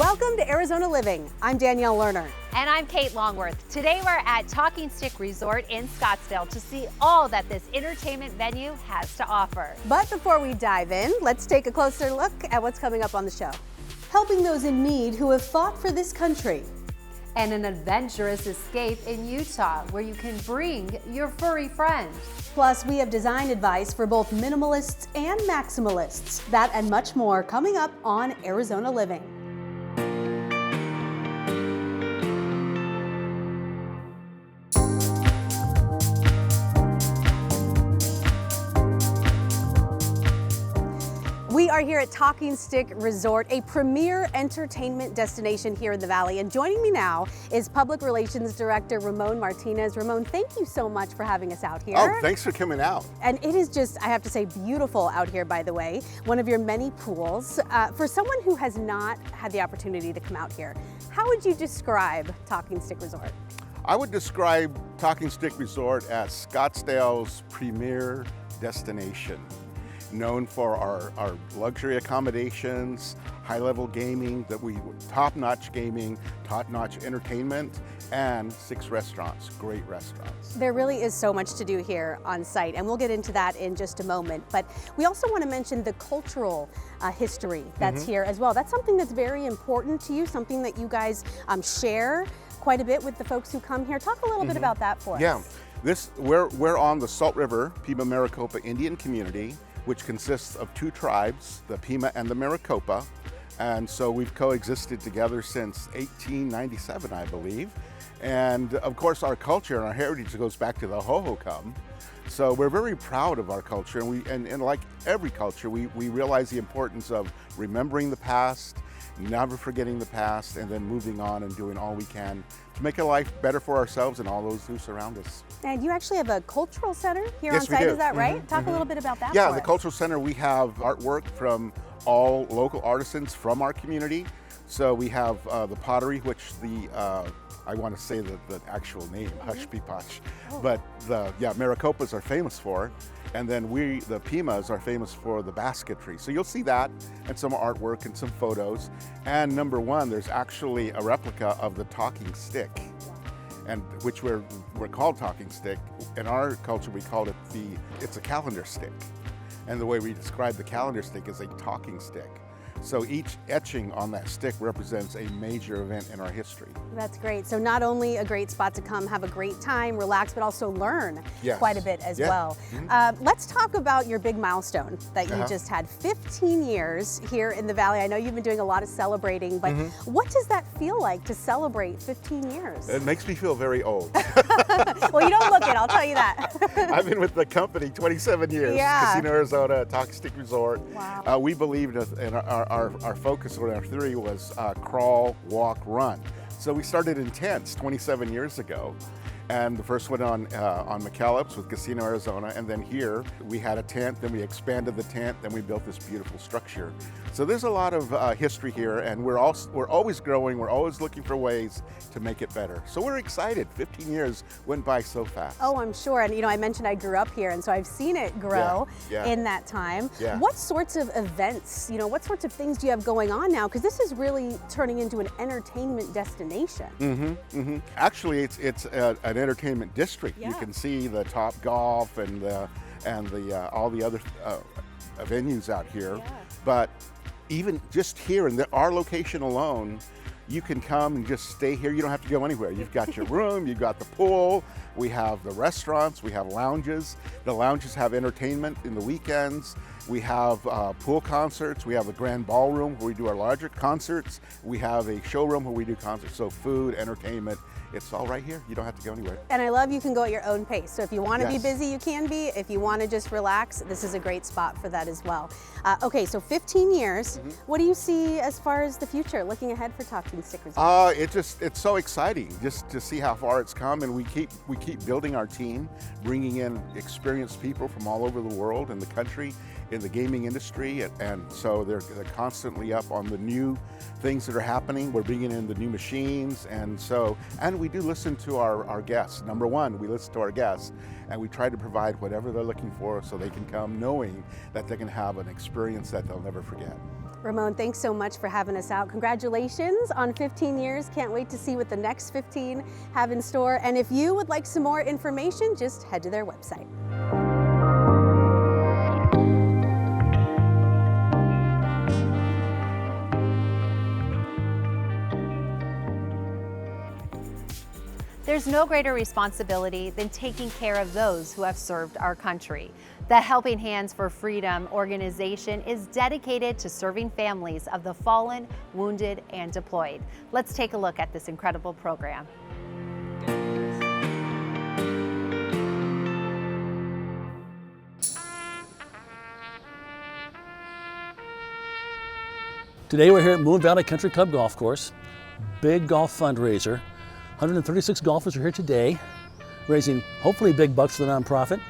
Welcome to Arizona Living. I'm Danielle Lerner. And I'm Kate Longworth. Today we're at Talking Stick Resort in Scottsdale to see all that this entertainment venue has to offer. But before we dive in, let's take a closer look at what's coming up on the show. Helping those in need who have fought for this country. And an adventurous escape in Utah where you can bring your furry friend. Plus, we have design advice for both minimalists and maximalists. That and much more coming up on Arizona Living. We are here at Talking Stick Resort, a premier entertainment destination here in the Valley. And joining me now is Public Relations Director Ramon Martinez. Ramon, thank you so much for having us out here. Oh, thanks for coming out. And it is just, I have to say, beautiful out here, by the way. One of your many pools. For someone who has not had the opportunity to come out here, how would you describe Talking Stick Resort? I would describe Talking Stick Resort as Scottsdale's premier destination. Known for our luxury accommodations, high-level gaming, top-notch gaming, top-notch entertainment, and 6 restaurants, great restaurants. There really is so much to do here on site, and we'll get into that in just a moment. But we also want to mention the cultural history that's here as well. That's something that's very important to you, something that you guys share quite a bit with the folks who come here. Talk a little bit about that for us. Yeah, we're on the Salt River Pima-Maricopa Indian community, which consists of 2 tribes, the Pima and the Maricopa. And so we've coexisted together since 1897, I believe. And of course, our culture and our heritage goes back to the Hohokam. So we're very proud of our culture, and like every culture, we realize the importance of remembering the past, never forgetting the past, and then moving on and doing all we can to make a life better for ourselves and all those who surround us. And you actually have a cultural center here Yes, on site, we do. is that right? Talk a little bit about that Yeah, for the us. Cultural Center, we have artwork from all local artisans from our community. So we have the pottery, which I want to say the actual name, Hushpipach, but the Maricopas are famous for. And then the Pimas, are famous for the basketry. So you'll see that and some artwork and some photos. And number 1, there's actually a replica of the talking stick, and which we're called talking stick. In our culture, we call it it's a calendar stick. And the way we describe the calendar stick is a talking stick. So each etching on that stick represents a major event in our history. That's great. So not only a great spot to come have a great time, relax, but also learn Yes. quite a bit as well. Let's talk about your big milestone that you just had. 15 years here in the Valley. I know you've been doing a lot of celebrating, but what does that feel like to celebrate 15 years? It makes me feel very old. Well, you don't look it, I'll tell you that. I've been with the company 27 years. Yeah. Casino Arizona, Talking Stick Resort. Wow. We believed in our focus, or our theory was crawl, walk, run. So we started in tents 27 years ago. And the first one on McKellips with Casino Arizona, and then here we had a tent, then we expanded the tent, then we built this beautiful structure. So there's a lot of history here, and we're always growing, we're always looking for ways to make it better. So we're excited. 15 years went by so fast. Oh, I'm sure. And I mentioned I grew up here, and so I've seen it grow in that time. Yeah. What sorts of events, what sorts of things do you have going on now? Because this is really turning into an entertainment destination. Actually, it's an entertainment district. Yeah. You can see the Top Golf and all the other venues out here. Yeah. But even just here in our location alone, you can come and just stay here. You don't have to go anywhere. You've got your room, you've got the pool, we have the restaurants, we have lounges. The lounges have entertainment in the weekends. We have pool concerts. We have a grand ballroom where we do our larger concerts. We have a showroom where we do concerts. So food, entertainment, it's all right here. You don't have to go anywhere. And I love you can go at your own pace. So if you want to be Yes. busy, you can be. If you want to just relax, this is a great spot for that as well. Okay, so 15 years. What do you see as far as the future, looking ahead for Talking Stick Resort? It's so exciting just to see how far it's come, and we keep building our team, bringing in experienced people from all over the world and the country, in the gaming industry, and so they're constantly up on the new things that are happening. We're bringing in the new machines, and we do listen to our guests. Number one, we listen to our guests, and we try to provide whatever they're looking for so they can come knowing that they can have an experience that they'll never forget. Ramon, thanks so much for having us out. Congratulations on 15 years. Can't wait to see what the next 15 have in store. And if you would like some more information, just head to their website. There's no greater responsibility than taking care of those who have served our country. The Helping Hands for Freedom organization is dedicated to serving families of the fallen, wounded, and deployed. Let's take a look at this incredible program. Today we're here at Moon Valley Country Club Golf Course. Big golf fundraiser. 136 golfers are here today, raising hopefully big bucks for the nonprofit.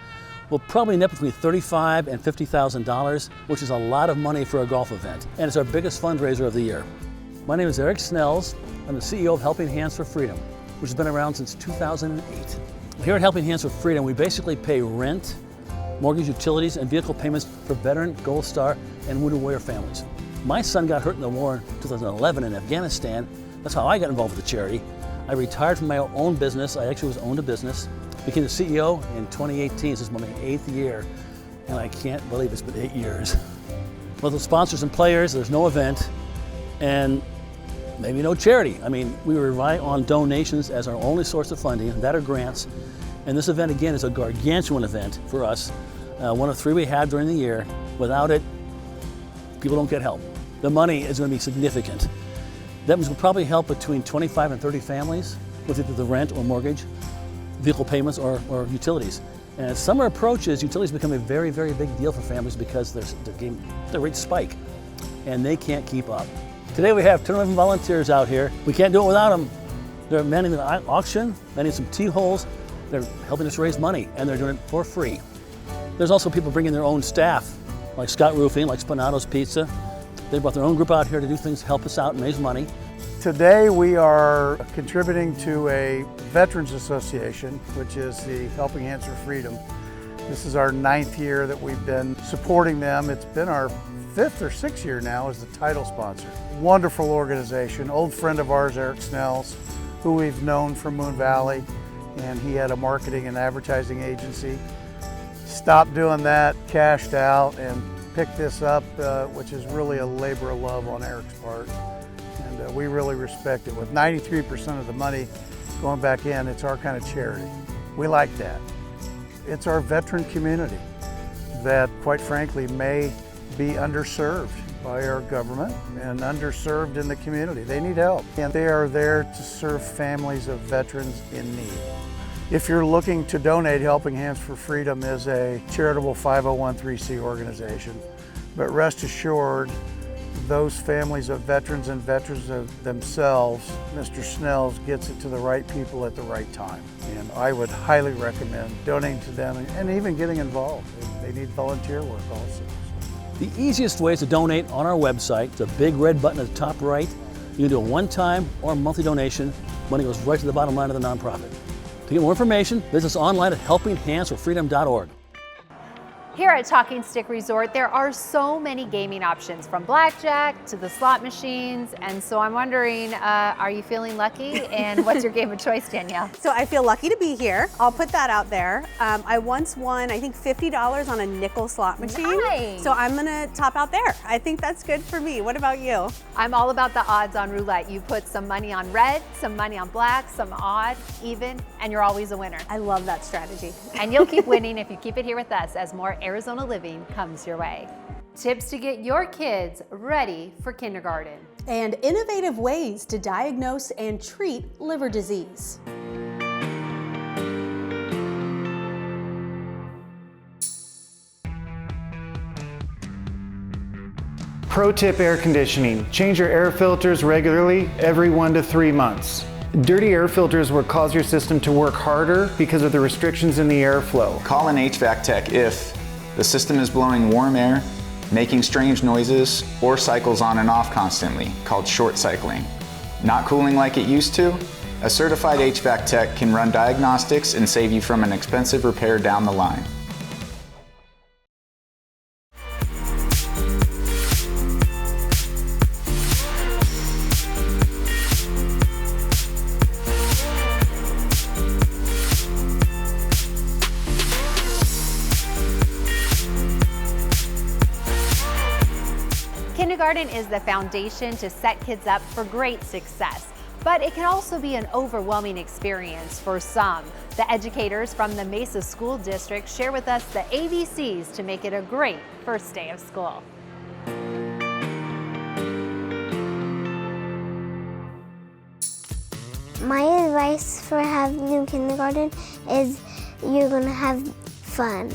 We'll probably net between $35,000 and $50,000, which is a lot of money for a golf event. And it's our biggest fundraiser of the year. My name is Eric Snells. I'm the CEO of Helping Hands for Freedom, which has been around since 2008. Here at Helping Hands for Freedom, we basically pay rent, mortgage, utilities, and vehicle payments for veteran, Gold Star, and Wounded Warrior families. My son got hurt in the war in 2011 in Afghanistan. That's how I got involved with the charity. I retired from my own business. I actually owned a business. Became the CEO in 2018. This is my 8th year, and I can't believe it's been 8 years. With the sponsors and players, there's no event, and maybe no charity. I mean, we rely on donations as our only source of funding, that or grants. And this event, again, is a gargantuan event for us. One of 3 we have during the year. Without it, people don't get help. The money is going to be significant. That means we'll probably help between 25 and 30 families with either the rent or mortgage, vehicle payments or utilities. And as summer approaches, utilities become a very, very big deal for families because their rates spike and they can't keep up. Today we have 10 or 11 volunteers out here. We can't do it without them. They're manning the auction, manning some tee holes. They're helping us raise money, and they're doing it for free. There's also people bringing their own staff, like Scott Roofing, like Spanato's Pizza. They brought their own group out here to do things, help us out and raise money. Today we are contributing to a Veterans Association, which is the Helping Hands for Freedom. This is our 9th year that we've been supporting them. It's been our 5th or 6th year now as the title sponsor. Wonderful organization, old friend of ours, Eric Snells, who we've known from Moon Valley, and he had a marketing and advertising agency. Stopped doing that, cashed out, and picked this up, which is really a labor of love on Eric's part. And we really respect it. With 93% of the money going back in, it's our kind of charity. We like that. It's our veteran community that, quite frankly, may be underserved by our government and underserved in the community. They need help, and they are there to serve families of veterans in need. If you're looking to donate, Helping Hands for Freedom is a charitable 501(c) organization. But rest assured, those families of veterans and veterans of themselves, Mr. Snells gets it to the right people at the right time. And I would highly recommend donating to them and even getting involved. They need volunteer work also. The easiest way is to donate on our website. It's a big red button at the top right. You can do a one-time or monthly donation. Money goes right to the bottom line of the nonprofit. To get more information, visit us online at helpinghandsforfreedom.org. Here at Talking Stick Resort, there are so many gaming options, from blackjack to the slot machines. And so I'm wondering, are you feeling lucky? And what's your game of choice, Danielle? So I feel lucky to be here. I'll put that out there. I once won, I think, $50 on a nickel slot machine. Nice. So I'm gonna top out there. I think that's good for me. What about you? I'm all about the odds on roulette. You put some money on red, some money on black, some odd, even, and you're always a winner. I love that strategy. And you'll keep winning if you keep it here with us as more Arizona living comes your way. Tips to get your kids ready for kindergarten. And innovative ways to diagnose and treat liver disease. Pro tip: air conditioning. Change your air filters regularly, every 1 to 3 months. Dirty air filters will cause your system to work harder because of the restrictions in the airflow. Call an HVAC tech if The system is blowing warm air, making strange noises, or cycles on and off constantly, called short cycling. Not cooling like it used to? A certified HVAC tech can run diagnostics and save you from an expensive repair down the line. Kindergarten is the foundation to set kids up for great success, but it can also be an overwhelming experience for some. The educators from the Mesa School District share with us the ABCs to make it a great first day of school. My advice for having new kindergarten is you're going to have fun.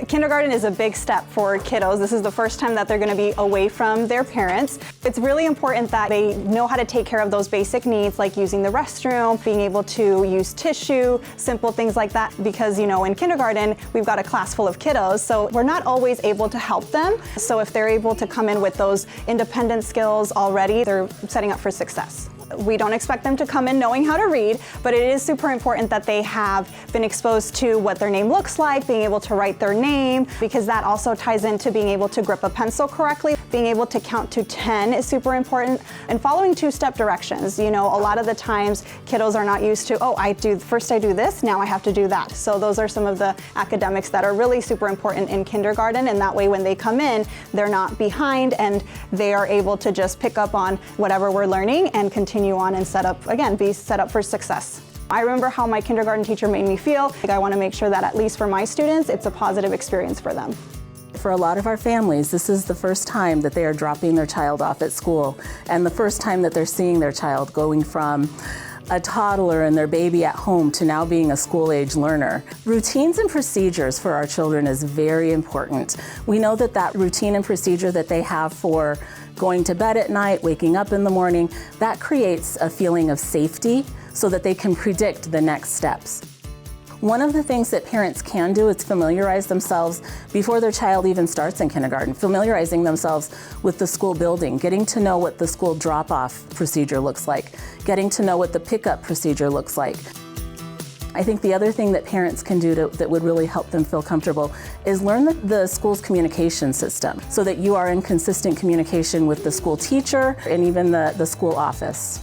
Kindergarten is a big step for kiddos. This is the first time that they're going to be away from their parents. It's really important that they know how to take care of those basic needs like using the restroom, being able to use tissue, simple things like that, because in kindergarten we've got a class full of kiddos, so we're not always able to help them. So if they're able to come in with those independent skills already, they're setting up for success. We don't expect them to come in knowing how to read, but it is super important that they have been exposed to what their name looks like, being able to write their name, because that also ties into being able to grip a pencil correctly. Being able to count to 10 is super important, and following two-step directions. A lot of the times kiddos are not used to, first I do this, now I have to do that. So those are some of the academics that are really super important in kindergarten, and that way when they come in, they're not behind and they are able to just pick up on whatever we're learning and continue on and be set up for success. I remember how my kindergarten teacher made me feel. I want to make sure that at least for my students, it's a positive experience for them. For a lot of our families, this is the first time that they are dropping their child off at school, and the first time that they're seeing their child going from a toddler and their baby at home to now being a school-age learner. Routines and procedures for our children is very important. We know that routine and procedure that they have for going to bed at night, waking up in the morning, that creates a feeling of safety so that they can predict the next steps. One of the things that parents can do is familiarize themselves before their child even starts in kindergarten, familiarizing themselves with the school building, getting to know what the school drop-off procedure looks like, getting to know what the pickup procedure looks like. I think the other thing that parents can do that would really help them feel comfortable is learn the school's communication system so that you are in consistent communication with the school teacher and even the school office.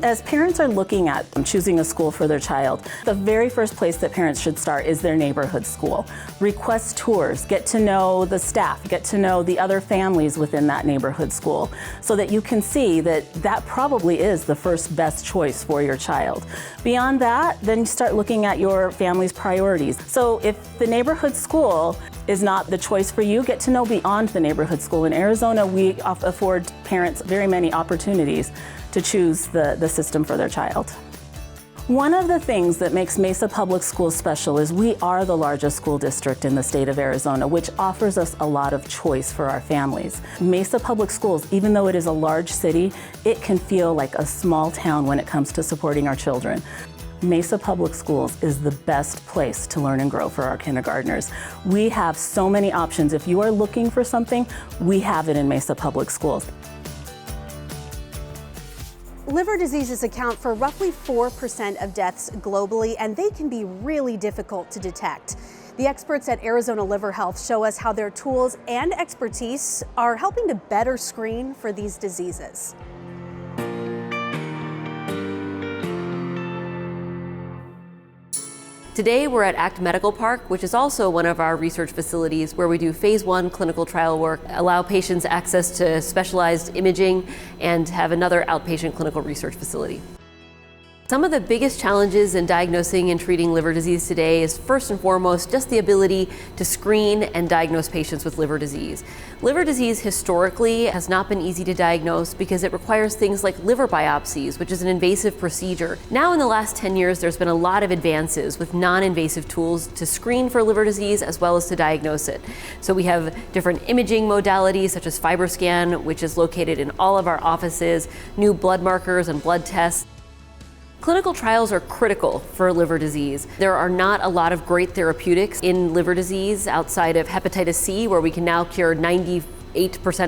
As parents are looking at choosing a school for their child, the very first place that parents should start is their neighborhood school. Request tours, get to know the staff, get to know the other families within that neighborhood school so that you can see that probably is the first best choice for your child. Beyond that, then you start looking at your family's priorities. So if the neighborhood school is not the choice for you, get to know beyond the neighborhood school. In Arizona, we afford parents very many opportunities to choose the system for their child. One of the things that makes Mesa Public Schools special is we are the largest school district in the state of Arizona, which offers us a lot of choice for our families. Mesa Public Schools, even though it is a large city, it can feel like a small town when it comes to supporting our children. Mesa Public Schools is the best place to learn and grow for our kindergartners. We have so many options. If you are looking for something, we have it in Mesa Public Schools. Liver diseases account for roughly 4% of deaths globally, and they can be really difficult to detect. The experts at Arizona Liver Health show us how their tools and expertise are helping to better screen for these diseases. Today we're at ACT Medical Park, which is also one of our research facilities where we do phase 1 clinical trial work, allow patients access to specialized imaging, and have another outpatient clinical research facility. Some of the biggest challenges in diagnosing and treating liver disease today is first and foremost just the ability to screen and diagnose patients with liver disease. Liver disease historically has not been easy to diagnose because it requires things like liver biopsies, which is an invasive procedure. Now in the last 10 years, there's been a lot of advances with non-invasive tools to screen for liver disease as well as to diagnose it. So we have different imaging modalities such as FibroScan, which is located in all of our offices, new blood markers and blood tests. Clinical trials are critical for liver disease. There are not a lot of great therapeutics in liver disease outside of hepatitis C, where we can now cure 98%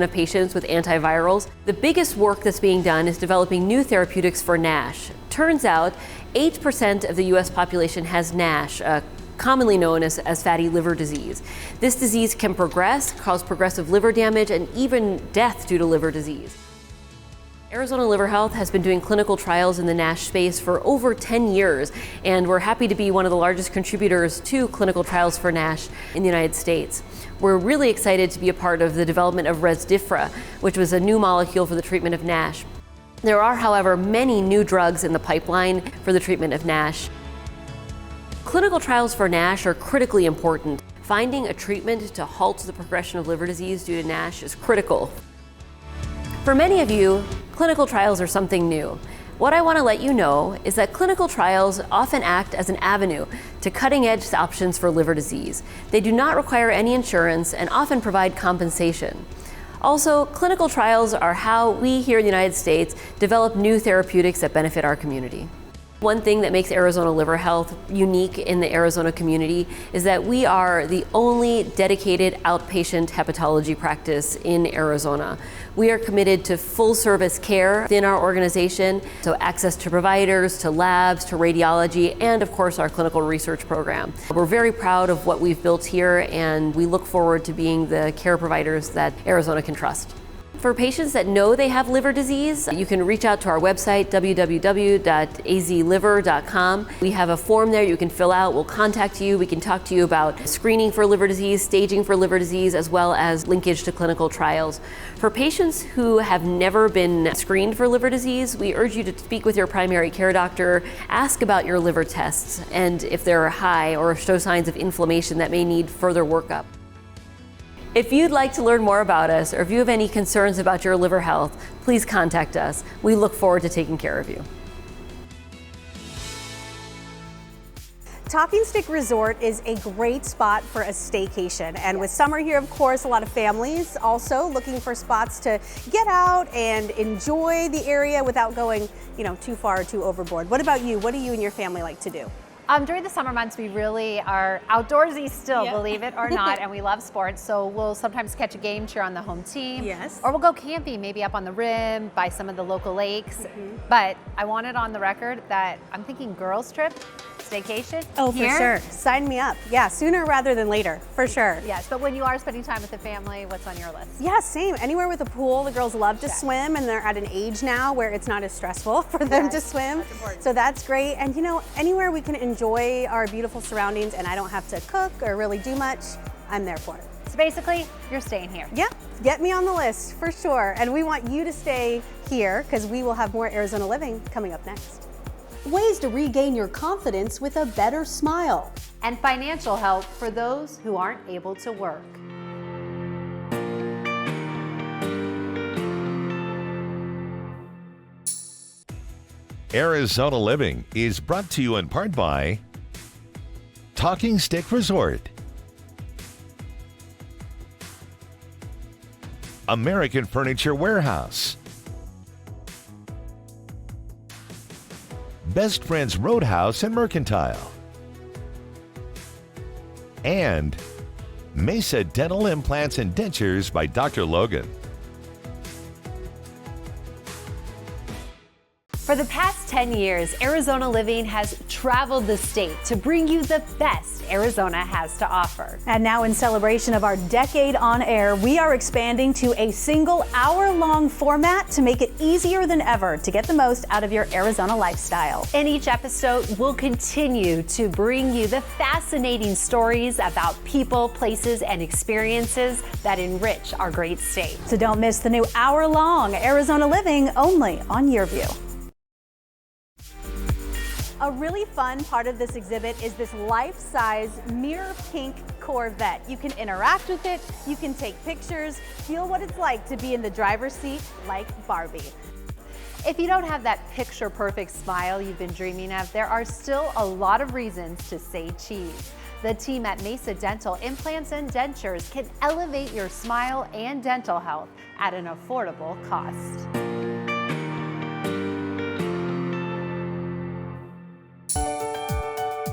of patients with antivirals. The biggest work that's being done is developing new therapeutics for NASH. Turns out 8% of the US population has NASH, commonly known as fatty liver disease. This disease can progress, cause progressive liver damage, and even death due to liver disease. Arizona Liver Health has been doing clinical trials in the NASH space for over 10 years, and we're happy to be one of the largest contributors to clinical trials for NASH in the United States. We're really excited to be a part of the development of Rezdiffra, which was a new molecule for the treatment of NASH. There are, however, many new drugs in the pipeline for the treatment of NASH. Clinical trials for NASH are critically important. Finding a treatment to halt the progression of liver disease due to NASH is critical. For many of you, clinical trials are something new. What I want to let you know is that clinical trials often act as an avenue to cutting-edge options for liver disease. They do not require any insurance and often provide compensation. Also, clinical trials are how we here in the United States develop new therapeutics that benefit our community. One thing that makes Arizona Liver Health unique in the Arizona community is that we are the only dedicated outpatient hepatology practice in Arizona. We are committed to full service care within our organization, so access to providers, to labs, to radiology, and of course our clinical research program. We're very proud of what we've built here, and we look forward to being the care providers that Arizona can trust. For patients that know they have liver disease, you can reach out to our website, www.azliver.com. We have a form there you can fill out. We'll contact you. We can talk to you about screening for liver disease, staging for liver disease, as well as linkage to clinical trials. For patients who have never been screened for liver disease, we urge you to speak with your primary care doctor, ask about your liver tests, and if they're high or show signs of inflammation that may need further workup. If you'd like to learn more about us, or if you have any concerns about your liver health, please contact us. We look forward to taking care of you. Talking Stick Resort is a great spot for a staycation. And with summer here, of course, a lot of families also looking for spots to get out and enjoy the area without going, too far or too overboard. What about you? What do you and your family like to do? During the summer months, we really are outdoorsy still, believe it or not, and we love sports. So we'll sometimes catch a game, cheer on the home team. Yes. Or we'll go camping, maybe up on the rim, by some of the local lakes. But I want it on the record that I'm thinking girls trip, staycation. Oh, here. for sure. Sign me up. Yeah, sooner rather than later, for sure. Yes, but when you are spending time with the family, what's on your list? Yeah, same. Anywhere with a pool. The girls love to swim, and they're at an age now where it's not as stressful for them to swim. So that's great. And anywhere we can enjoy our beautiful surroundings and I don't have to cook or really do much, I'm there for it. So basically, you're staying here. Yeah, get me on the list for sure. And we want you to stay here because we will have more Arizona Living coming up next. Ways to regain your confidence with a better smile. And financial help for those who aren't able to work. Arizona Living is brought to you in part by Talking Stick Resort, American Furniture Warehouse, Best Friends Roadhouse and Mercantile, and Mesa Dental Implants and Dentures by Dr. Logan. For the past 10 years, Arizona Living has traveled the state to bring you the best Arizona has to offer. And now, in celebration of our decade on air, we are expanding to a single hour-long format to make it easier than ever to get the most out of your Arizona lifestyle. In each episode, we'll continue to bring you the fascinating stories about people, places, and experiences that enrich our great state. So don't miss the new hour-long Arizona Living only on YourView. A really fun part of this exhibit is this life-size mirror pink Corvette. You can interact with it, you can take pictures, feel what it's like to be in the driver's seat like Barbie. If you don't have that picture-perfect smile you've been dreaming of, there are still a lot of reasons to say cheese. The team at Mesa Dental Implants and Dentures can elevate your smile and dental health at an affordable cost.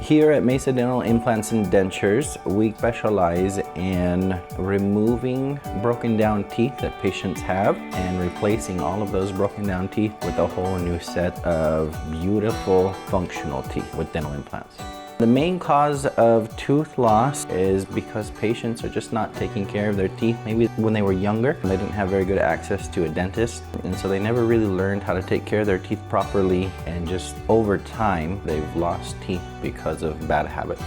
Here at Mesa Dental Implants and Dentures, we specialize in removing broken down teeth that patients have and replacing all of those broken down teeth with a whole new set of beautiful functional teeth with dental implants. The main cause of tooth loss is because patients are just not taking care of their teeth. Maybe when they were younger, they didn't have very good access to a dentist, and so they never really learned how to take care of their teeth properly, and just over time, they've lost teeth because of bad habits.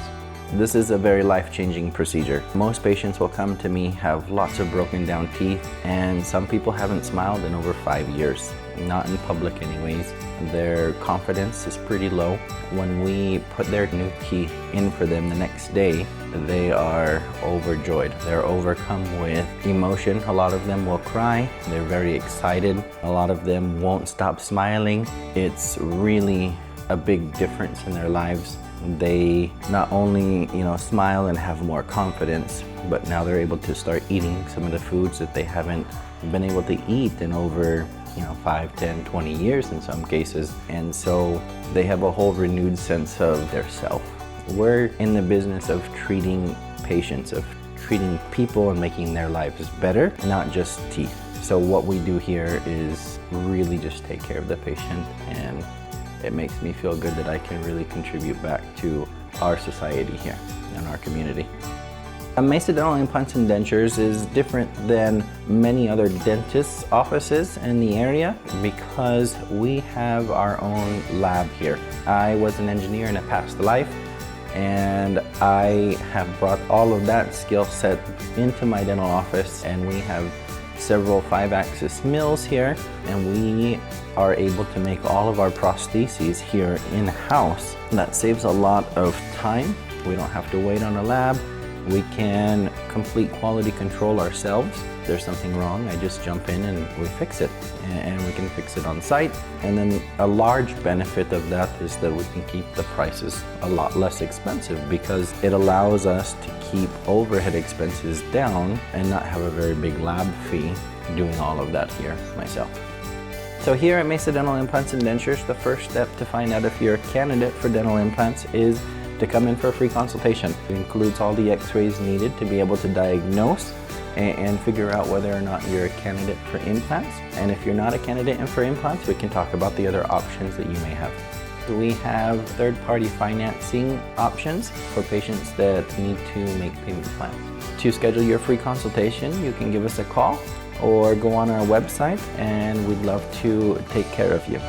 This is a very life-changing procedure. Most patients will come to me, have lots of broken down teeth, and some people haven't smiled in over 5 years, not in public anyways. Their confidence is pretty low. When we put their new teeth in for them the next day, they are overjoyed. They're overcome with emotion. A lot of them will cry. They're very excited. A lot of them won't stop smiling. It's really a big difference in their lives. They not only, smile and have more confidence, but now they're able to start eating some of the foods that they haven't been able to eat in over 5, 10, 20 years in some cases. And so they have a whole renewed sense of their self. We're in the business of treating patients, of treating people and making their lives better, not just teeth. So what we do here is really just take care of the patient, and it makes me feel good that I can really contribute back to our society here and our community. Mesa Dental Implants and Dentures is different than many other dentists' offices in the area because we have our own lab here. I was an engineer in a past life, and I have brought all of that skill set into my dental office, and we have several 5-axis mills here, and we are able to make all of our prostheses here in-house. That saves a lot of time. We don't have to wait on a lab. We can complete quality control ourselves. If there's something wrong, I just jump in and we fix it. And we can fix it on site. And then a large benefit of that is that we can keep the prices a lot less expensive because it allows us to keep overhead expenses down and not have a very big lab fee doing all of that here myself. So here at Mesa Dental Implants and Dentures, the first step to find out if you're a candidate for dental implants is to come in for a free consultation. It includes all the x-rays needed to be able to diagnose and figure out whether or not you're a candidate for implants. And if you're not a candidate for implants, we can talk about the other options that you may have. We have third-party financing options for patients that need to make payment plans. To schedule your free consultation, you can give us a call or go on our website, and we'd love to take care of you.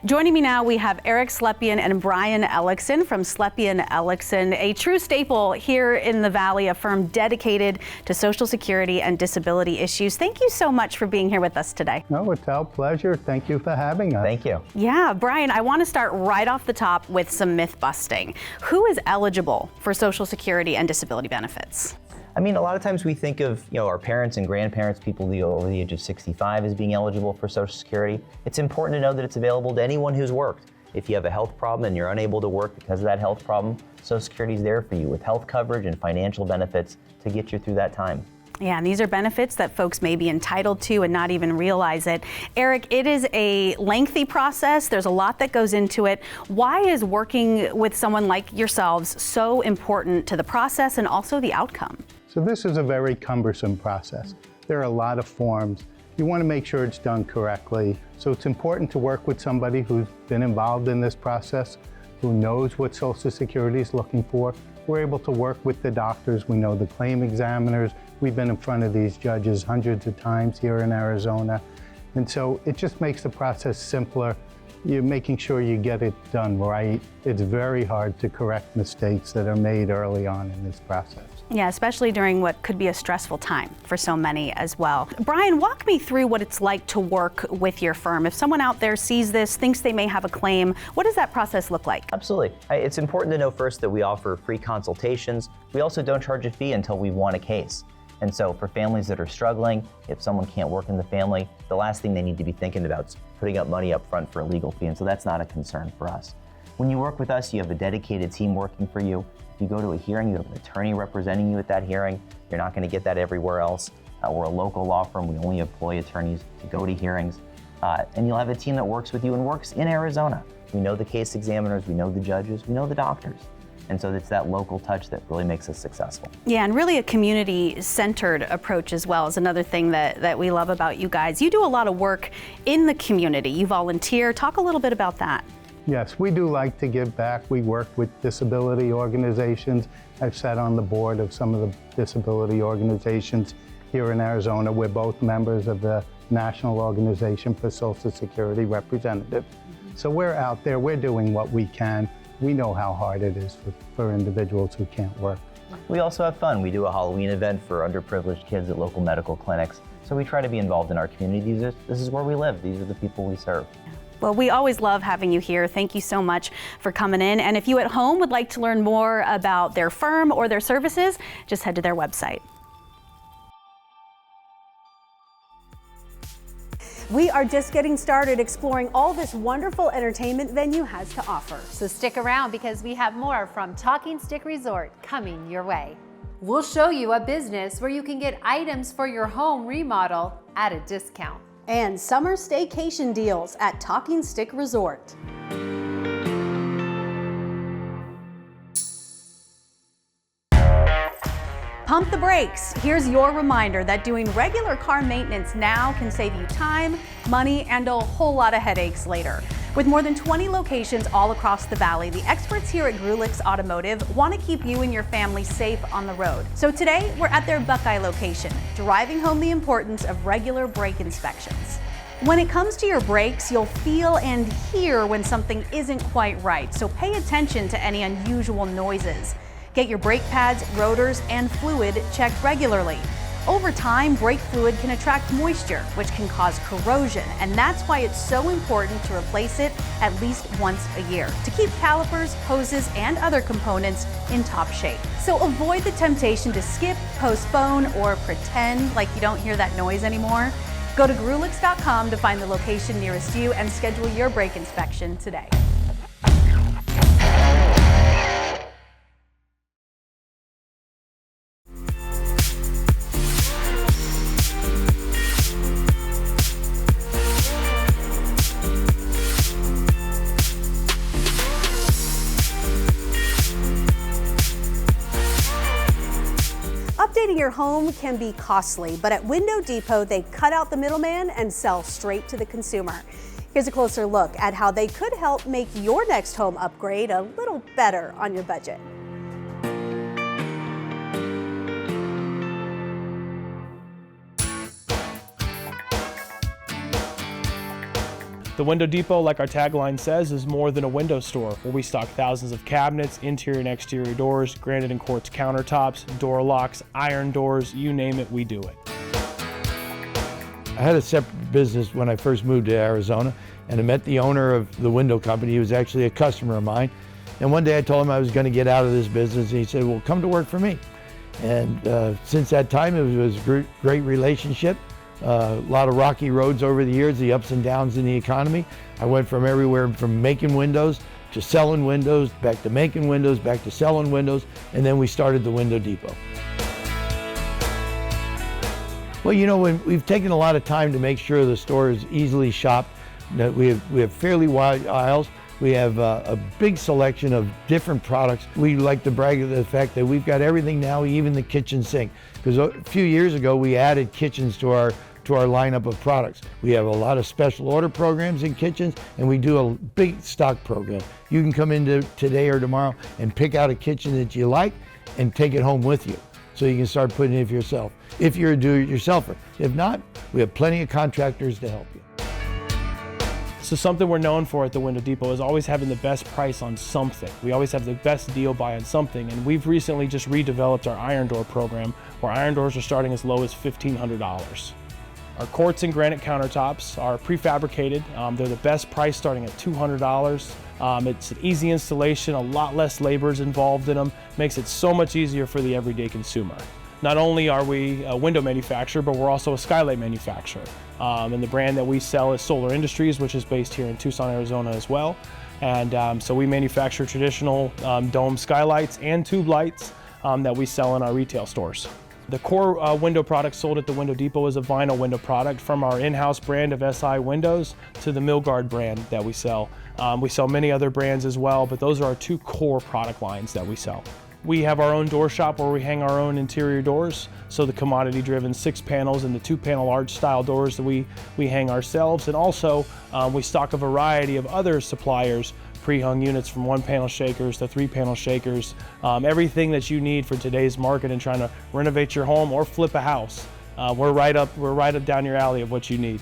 Joining me now, we have Eric Slepian and Brian Ellickson from Slepian Ellickson, a true staple here in the Valley, a firm dedicated to Social Security and disability issues. Thank you so much for being here with us today. No, it's our pleasure. Thank you for having us. Thank you. Yeah, Brian, I want to start right off the top with some myth busting. Who is eligible for Social Security and disability benefits? I mean, a lot of times we think of, our parents and grandparents, people over the age of 65 as being eligible for Social Security. It's important to know that it's available to anyone who's worked. If you have a health problem and you're unable to work because of that health problem, Social Security is there for you with health coverage and financial benefits to get you through that time. Yeah, and these are benefits that folks may be entitled to and not even realize it. Eric, it is a lengthy process. There's a lot that goes into it. Why is working with someone like yourselves so important to the process and also the outcome? So this is a very cumbersome process. There are a lot of forms. You want to make sure it's done correctly. So it's important to work with somebody who's been involved in this process, who knows what Social Security is looking for. We're able to work with the doctors. We know the claim examiners. We've been in front of these judges hundreds of times here in Arizona. And so it just makes the process simpler. You're making sure you get it done right. It's very hard to correct mistakes that are made early on in this process. Yeah, especially during what could be a stressful time for so many as well. Brian, walk me through what it's like to work with your firm. If someone out there sees this, thinks they may have a claim, what does that process look like? Absolutely. It's important to know first that we offer free consultations. We also don't charge a fee until we've won a case. And so for families that are struggling, if someone can't work in the family, the last thing they need to be thinking about is putting up money up front for a legal fee. And so that's not a concern for us. When you work with us, you have a dedicated team working for you. If you go to a hearing, you have an attorney representing you at that hearing. You're not going to get that everywhere else. We're a local law firm. We only employ attorneys to go to hearings. And you'll have a team that works with you and works in Arizona. We know the case examiners, we know the judges, we know the doctors. And so it's that local touch that really makes us successful. Yeah, and really a community-centered approach as well is another thing that we love about you guys. You do a lot of work in the community. You volunteer. Talk a little bit about that. Yes, we do like to give back. We work with disability organizations. I've sat on the board of some of the disability organizations here in Arizona. We're both members of the National Organization for Social Security Representatives. So we're out there, we're doing what we can. We know how hard it is for individuals who can't work. We also have fun. We do a Halloween event for underprivileged kids at local medical clinics. So we try to be involved in our communities. This is where we live. These are the people we serve. Well, we always love having you here. Thank you so much for coming in. And if you at home would like to learn more about their firm or their services, just head to their website. We are just getting started exploring all this wonderful entertainment venue has to offer. So stick around because we have more from Talking Stick Resort coming your way. We'll show you a business where you can get items for your home remodel at a discount. And summer staycation deals at Talking Stick Resort. Pump the brakes. Here's your reminder that doing regular car maintenance now can save you time, money, and a whole lot of headaches later. With more than 20 locations all across the valley, the experts here at Grulix Automotive want to keep you and your family safe on the road. So today, we're at their Buckeye location, driving home the importance of regular brake inspections. When it comes to your brakes, you'll feel and hear when something isn't quite right, so pay attention to any unusual noises. Get your brake pads, rotors, and fluid checked regularly. Over time, brake fluid can attract moisture, which can cause corrosion, and that's why it's so important to replace it at least once a year to keep calipers, hoses, and other components in top shape. So avoid the temptation to skip, postpone, or pretend like you don't hear that noise anymore. Go to Grulix.com to find the location nearest you and schedule your brake inspection today. Updating your home can be costly, but at Window Depot, they cut out the middleman and sell straight to the consumer. Here's a closer look at how they could help make your next home upgrade a little better on your budget. The Window Depot, like our tagline says, is more than a window store, where we stock thousands of cabinets, interior and exterior doors, granite and quartz countertops, door locks, iron doors, you name it, we do it. I had a separate business when I first moved to Arizona, and I met the owner of the window company. He was actually a customer of mine. And one day I told him I was going to get out of this business, and he said, well, come to work for me. And since that time, it was a great relationship. A lot of rocky roads over the years, the ups and downs in the economy. I went from everywhere from making windows to selling windows, back to making windows, back to selling windows, and then we started the Window Depot. Well, you know, we've taken a lot of time to make sure the store is easily shopped, that we have fairly wide aisles. We have a big selection of different products. We like to brag of the fact that we've got everything now, even the kitchen sink. Because a few years ago, we added kitchens to our lineup of products. We have a lot of special order programs in kitchens, and we do a big stock program. You can come in today or tomorrow and pick out a kitchen that you like and take it home with you, so you can start putting it for yourself, if you're a do-it-yourselfer. If not, we have plenty of contractors to help you. So something we're known for at the Window Depot is always having the best price on something. We always have the best deal buy on something, and we've recently just redeveloped our iron door program, where iron doors are starting as low as $1,500. Our quartz and granite countertops are prefabricated. They're the best price, starting at $200. It's an easy installation, a lot less labor is involved in them, makes it so much easier for the everyday consumer. Not only are we a window manufacturer, but we're also a skylight manufacturer. And the brand that we sell is Solar Industries, which is based here in Tucson, Arizona as well. And so we manufacture traditional dome skylights and tube lights that we sell in our retail stores. The core window product sold at the Window Depot is a vinyl window product, from our in-house brand of SI windows to the Millgard brand that we sell. We sell many other brands as well, but those are our two core product lines that we sell. We have our own door shop where we hang our own interior doors, so the commodity-driven 6 panels and the 2-panel arch style doors that we hang ourselves, and also we stock a variety of other suppliers pre-hung units, from 1-panel shakers to 3-panel shakers, everything that you need for today's market and trying to renovate your home or flip a house. We're right up down your alley of what you need.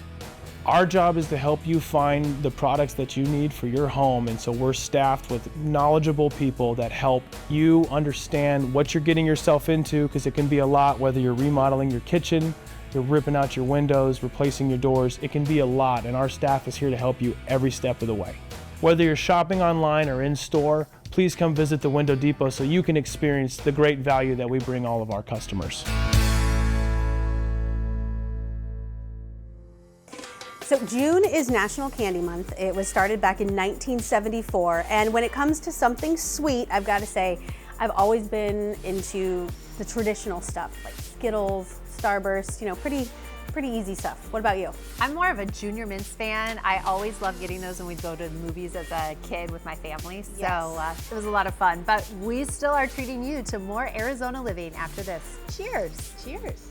Our job is to help you find the products that you need for your home, and so we're staffed with knowledgeable people that help you understand what you're getting yourself into, because it can be a lot, whether you're remodeling your kitchen, you're ripping out your windows, replacing your doors. It can be a lot, and our staff is here to help you every step of the way. Whether you're shopping online or in store, please come visit the Window Depot so you can experience the great value that we bring all of our customers. So June is National Candy Month. It was started back in 1974. And when it comes to something sweet, I've got to say, I've always been into the traditional stuff, like Skittles, Starburst, you know, pretty easy stuff. What about you? I'm more of a Junior Mints fan. I always loved getting those when we'd go to the movies as a kid with my family. So Yes. it was a lot of fun. But we still are treating you to more Arizona living after this. Cheers. Cheers.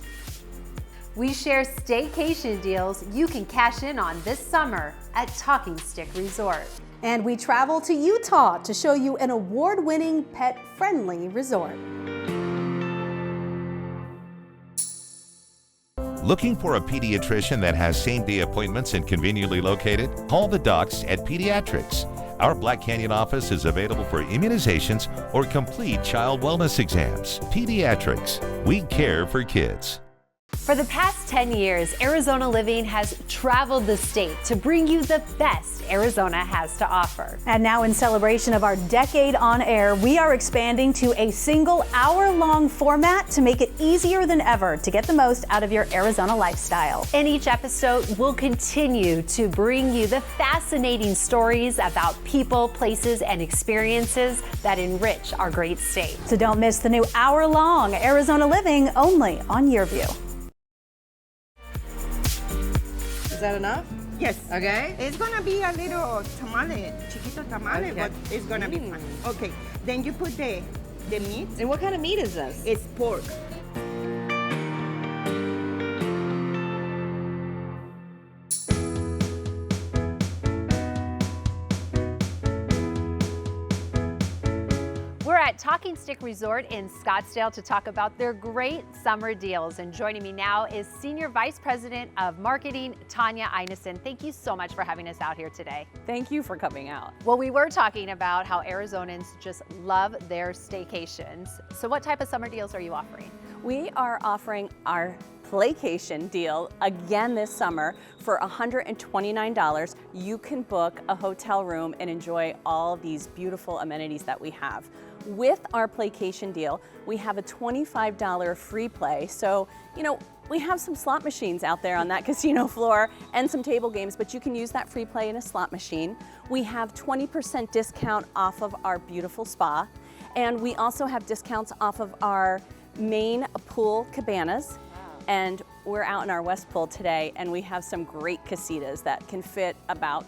We share staycation deals you can cash in on this summer at Talking Stick Resort. And we travel to Utah to show you an award-winning pet-friendly resort. Looking for a pediatrician that has same-day appointments and conveniently located? Call the docs at Pediatrics. Our Black Canyon office is available for immunizations or complete child wellness exams. Pediatrics. We care for kids. For the past 10 years, Arizona Living has traveled the state to bring you the best Arizona has to offer. And now, in celebration of our decade on air, we are expanding to a single hour-long format to make it easier than ever to get the most out of your Arizona lifestyle. In each episode, we'll continue to bring you the fascinating stories about people, places, and experiences that enrich our great state. So don't miss the new hour-long Arizona Living, only on YearView. Is that enough? Yes. Okay. It's gonna be a little tamale, chiquito tamale, Okay. but it's gonna be fine. Okay. Then you put the meat. And what kind of meat is this? It's pork. We're at Talking Stick Resort in Scottsdale to talk about their great summer deals. And joining me now is Senior Vice President of Marketing, Tanya Einesen. Thank you so much for having us out here today. Thank you for coming out. Well, we were talking about how Arizonans just love their staycations. So what type of summer deals are you offering? We are offering our Playcation deal again this summer for $129. You can book a hotel room and enjoy all these beautiful amenities that we have. With our Playcation deal, we have a $25 free play. So, you know, we have some slot machines out there on that casino floor and some table games, but you can use that free play in a slot machine. We have 20% discount off of our beautiful spa, and we also have discounts off of our main pool cabanas. And we're out in our West Pool today, and we have some great casitas that can fit about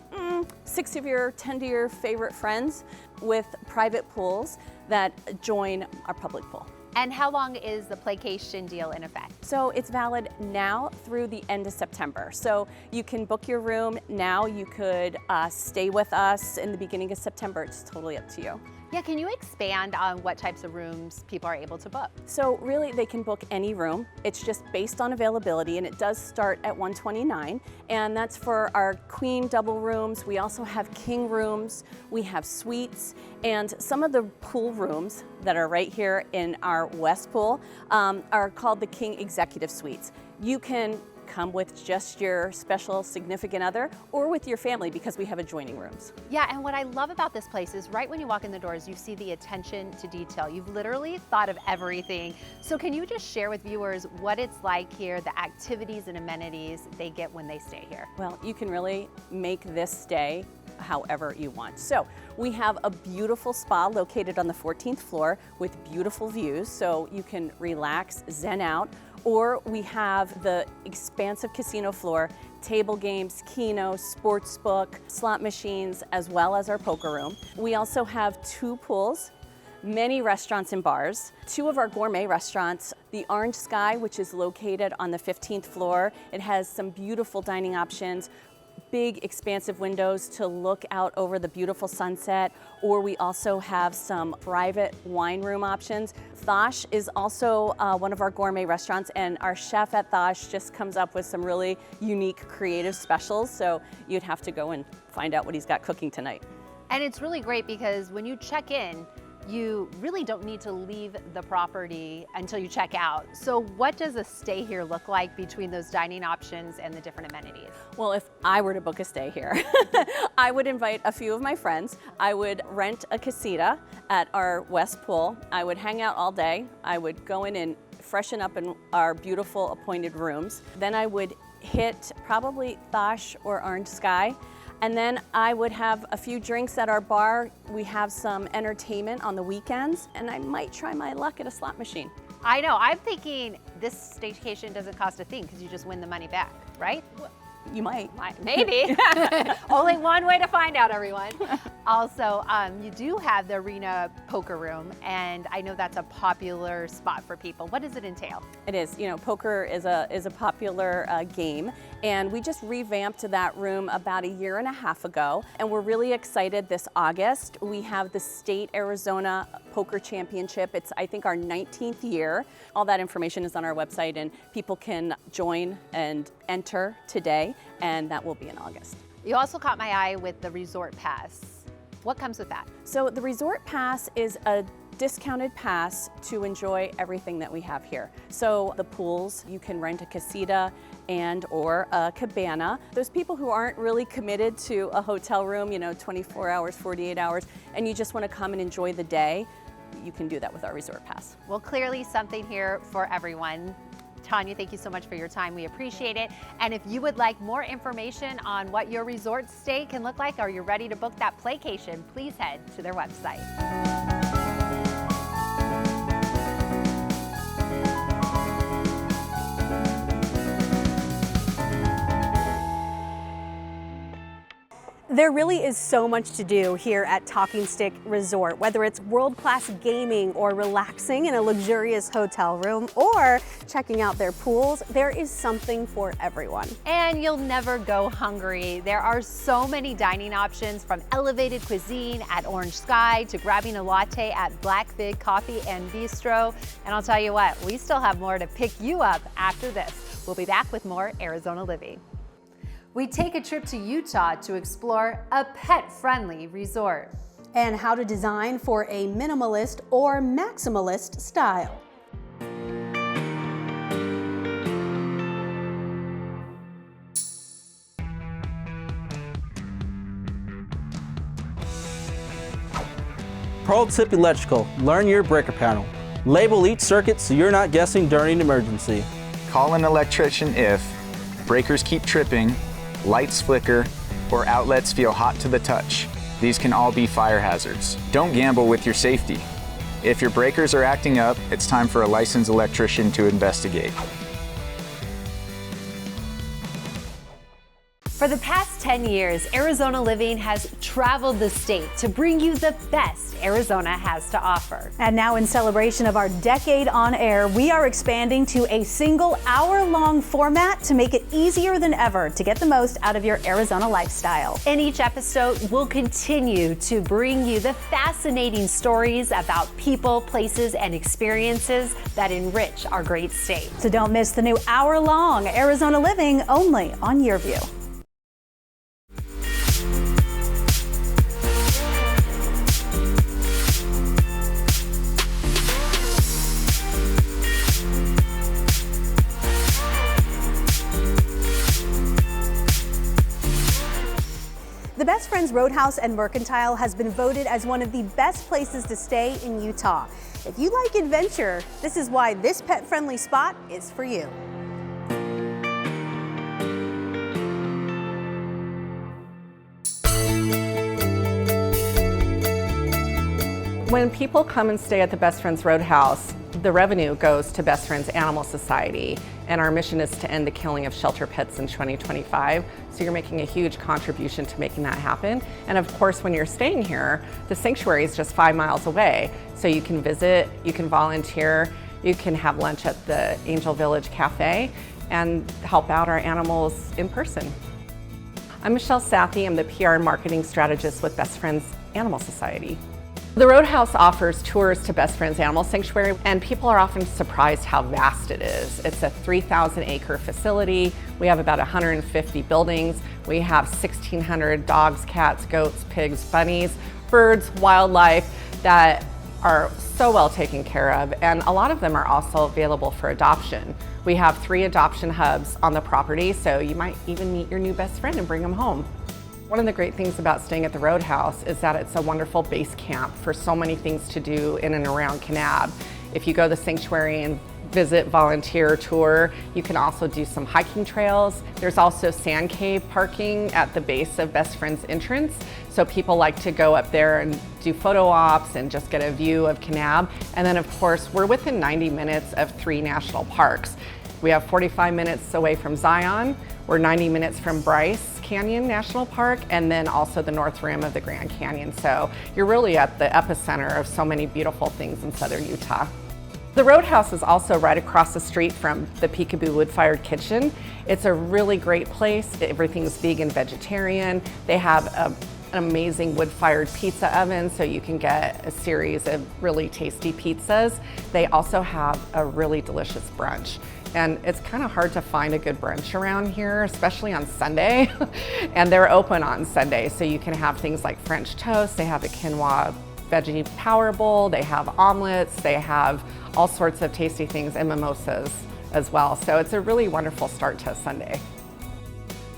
6 of your 10 to your favorite friends, with private pools that join our public pool. And how long is the Playcation deal in effect? So it's valid now through the end of September. So you can book your room now. You could stay with us in the beginning of September. It's totally up to you. Yeah, can you expand on what types of rooms people are able to book? So really, they can book any room. It's just based on availability, and it does start at $129, and that's for our queen double rooms. We also have king rooms, we have suites, and some of the pool rooms that are right here in our West Pool are called the King Executive Suites. You can come with just your special significant other or with your family, because we have adjoining rooms. Yeah, and what I love about this place is right when you walk in the doors, you see the attention to detail. You've literally thought of everything. So can you just share with viewers what it's like here, the activities and amenities they get when they stay here? Well, you can really make this stay however you want. So we have a beautiful spa located on the 14th floor with beautiful views, so you can relax, zen out. Or we have the expansive casino floor, table games, keno, sports book, slot machines, as well as our poker room. We also have 2 pools, many restaurants and bars. 2 of our gourmet restaurants, the Orange Sky, which is located on the 15th floor. It has some beautiful dining options, big expansive windows to look out over the beautiful sunset, or we also have some private wine room options. Thosh is also one of our gourmet restaurants, and our chef at Thosh just comes up with some really unique creative specials, so you'd have to go and find out what he's got cooking tonight. And it's really great because when you check in, you really don't need to leave the property until you check out. So what does a stay here look like between those dining options and the different amenities? Well, if I were to book a stay here, I would invite a few of my friends. I would rent a casita at our West Pool. I would hang out all day. I would go in and freshen up in our beautiful appointed rooms. Then I would hit probably Thosh or Orange Sky. And then I would have a few drinks at our bar. We have some entertainment on the weekends, and I might try my luck at a slot machine. I know, I'm thinking this staycation doesn't cost a thing because you just win the money back, right? You might. Maybe. Only one way to find out, everyone. Also, you do have the arena poker room, and I know that's a popular spot for people. What does it entail? It is. You know, poker is a popular game, and we just revamped that room about 1.5 years ago, and we're really excited this August. We have the State Arizona Poker Championship. It's, I think, our 19th year. All that information is on our website, and people can join and enter today, and that will be in August. You also caught my eye with the Resort Pass. What comes with that? So the Resort Pass is a discounted pass to enjoy everything that we have here. So the pools, you can rent a casita and or a cabana. Those people who aren't really committed to a hotel room, 24 hours, 48 hours, and you just want to come and enjoy the day, you can do that with our Resort Pass. Well, clearly something here for everyone. Tanya, thank you so much for your time. We appreciate it. And if you would like more information on what your resort stay can look like, or you're ready to book that playcation, please head to their website. There really is so much to do here at Talking Stick Resort, whether it's world-class gaming or relaxing in a luxurious hotel room or checking out their pools. There is something for everyone. And you'll never go hungry. There are so many dining options, from elevated cuisine at Orange Sky to grabbing a latte at Black Fig Coffee and Bistro. And I'll tell you what, we still have more to pick you up after this. We'll be back with more Arizona Living. We take a trip to Utah to explore a pet-friendly resort. And how to design for a minimalist or maximalist style. Pro tip electrical, learn your breaker panel. Label each circuit so you're not guessing during an emergency. Call an electrician if breakers keep tripping, lights flicker, or outlets feel hot to the touch. These can all be fire hazards. Don't gamble with your safety. If your breakers are acting up, it's time for a licensed electrician to investigate. For the past 10 years, Arizona Living has traveled the state to bring you the best Arizona has to offer. And now, in celebration of our decade on air, we are expanding to a single hour-long format to make it easier than ever to get the most out of your Arizona lifestyle. In each episode, we'll continue to bring you the fascinating stories about people, places, and experiences that enrich our great state. So don't miss the new hour-long Arizona Living only on YurView. The Best Friends Roadhouse and Mercantile has been voted as one of the best places to stay in Utah. If you like adventure, this is why this pet-friendly spot is for you. When people come and stay at the Best Friends Roadhouse, the revenue goes to Best Friends Animal Society, and our mission is to end the killing of shelter pets in 2025. So you're making a huge contribution to making that happen. And of course, when you're staying here, the sanctuary is just 5 miles away. So you can visit, you can volunteer, you can have lunch at the Angel Village Cafe and help out our animals in person. I'm Michelle Sathi. I'm the PR and marketing strategist with Best Friends Animal Society. The Roadhouse offers tours to Best Friends Animal Sanctuary, and people are often surprised how vast it is. It's a 3,000-acre facility. We have about 150 buildings. We have 1,600 dogs, cats, goats, pigs, bunnies, birds, wildlife that are so well taken care of, and a lot of them are also available for adoption. We have 3 adoption hubs on the property, so you might even meet your new best friend and bring them home. One of the great things about staying at the Roadhouse is that it's a wonderful base camp for so many things to do in and around Kanab. If you go to the sanctuary and visit, volunteer, tour, you can also do some hiking trails. There's also sand cave parking at the base of Best Friends entrance. So people like to go up there and do photo ops and just get a view of Kanab. And then of course, we're within 90 minutes of 3 national parks. We have 45 minutes away from Zion. We're 90 minutes from Bryce Canyon National Park, and then also the North Rim of the Grand Canyon. So you're really at the epicenter of so many beautiful things in southern Utah. The Roadhouse is also right across the street from the Peekaboo Wood-Fired Kitchen. It's a really great place. Everything's vegan, vegetarian. They have an amazing wood-fired pizza oven, so you can get a series of really tasty pizzas. They also have a really delicious brunch. And it's kind of hard to find a good brunch around here, especially on Sunday. And they're open on Sunday, so you can have things like French toast. They have a quinoa veggie power bowl. They have omelets. They have all sorts of tasty things and mimosas as well. So it's a really wonderful start to a Sunday.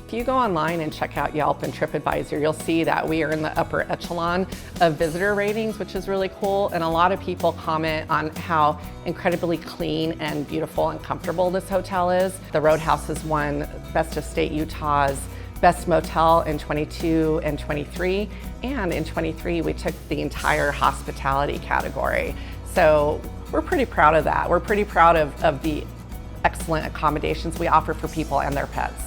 If you go online and check out Yelp and TripAdvisor, you'll see that we are in the upper echelon of visitor ratings, which is really cool. And a lot of people comment on how incredibly clean and beautiful and comfortable this hotel is. The Roadhouse has won Best of State Utah's Best Motel in 22 and 23. And in 23, we took the entire hospitality category. So we're pretty proud of that. We're pretty proud of the excellent accommodations we offer for people and their pets.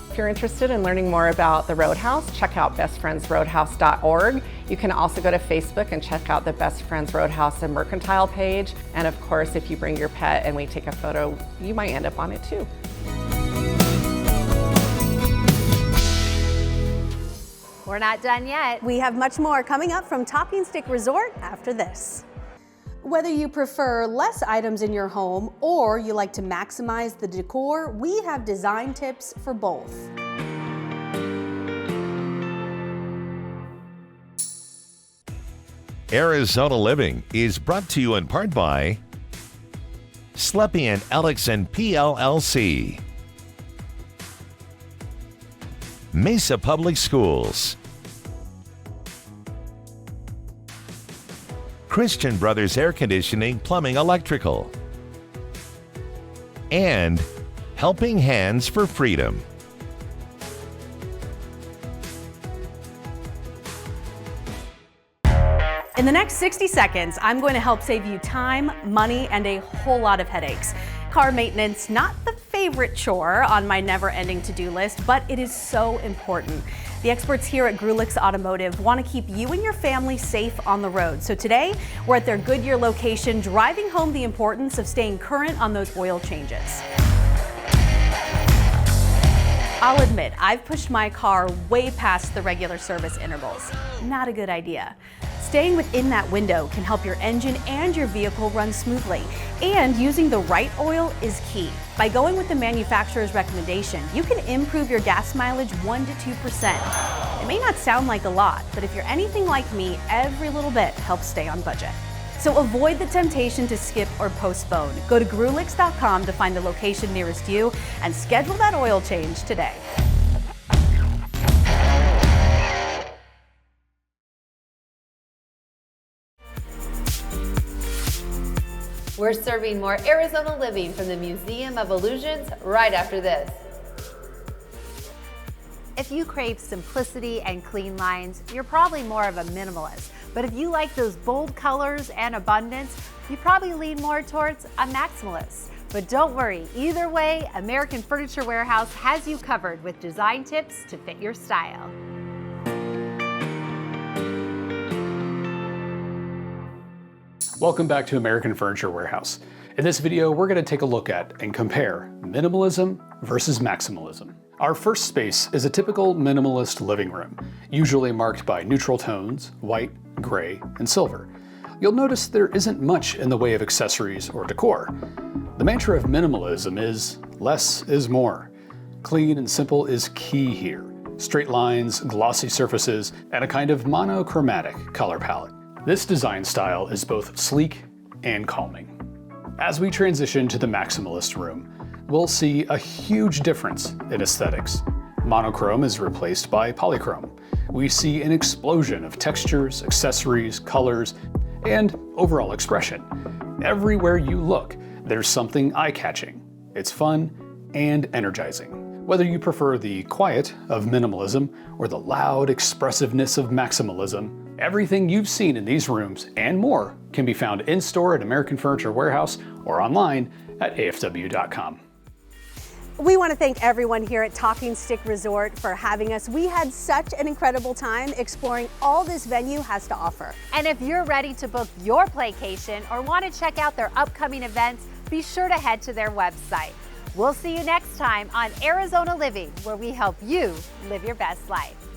If you're interested in learning more about the Roadhouse, check out bestfriendsroadhouse.org. You can also go to Facebook and check out the Best Friends Roadhouse and Mercantile page. And of course, if you bring your pet and we take a photo, you might end up on it too. We're not done yet. We have much more coming up from Talking Stick Resort after this. Whether you prefer less items in your home or you like to maximize the decor, we have design tips for both. Arizona Living is brought to you in part by Sleppy and Ellickson PLLC, Mesa Public Schools, Christian Brothers Air Conditioning, Plumbing, Electrical, and Helping Hands for Freedom. In the next 60 seconds, I'm going to help save you time, money, and a whole lot of headaches. Car maintenance, not the favorite chore on my never-ending to-do list, but it is so important. The experts here at Grulich Automotive want to keep you and your family safe on the road. So today, we're at their Goodyear location, driving home the importance of staying current on those oil changes. I'll admit, I've pushed my car way past the regular service intervals. Not a good idea. Staying within that window can help your engine and your vehicle run smoothly. And using the right oil is key. By going with the manufacturer's recommendation, you can improve your gas mileage 1 to 2%. It may not sound like a lot, but if you're anything like me, every little bit helps stay on budget. So avoid the temptation to skip or postpone. Go to Grulich.com to find the location nearest you and schedule that oil change today. We're serving more Arizona Living from the Museum of Illusions right after this. If you crave simplicity and clean lines, you're probably more of a minimalist. But if you like those bold colors and abundance, you probably lean more towards a maximalist. But don't worry, either way, American Furniture Warehouse has you covered with design tips to fit your style. Welcome back to American Furniture Warehouse. In this video, we're going to take a look at and compare minimalism versus maximalism. Our first space is a typical minimalist living room, usually marked by neutral tones, white, gray, and silver. You'll notice there isn't much in the way of accessories or decor. The mantra of minimalism is less is more. Clean and simple is key here. Straight lines, glossy surfaces, and a kind of monochromatic color palette. This design style is both sleek and calming. As we transition to the maximalist room, we'll see a huge difference in aesthetics. Monochrome is replaced by polychrome. We see an explosion of textures, accessories, colors, and overall expression. Everywhere you look, there's something eye-catching. It's fun and energizing. Whether you prefer the quiet of minimalism or the loud expressiveness of maximalism, everything you've seen in these rooms and more can be found in-store at American Furniture Warehouse or online at afw.com. We want to thank everyone here at Talking Stick Resort for having us. We had such an incredible time exploring all this venue has to offer. And if you're ready to book your playcation or want to check out their upcoming events, be sure to head to their website. We'll see you next time on Arizona Living, where we help you live your best life.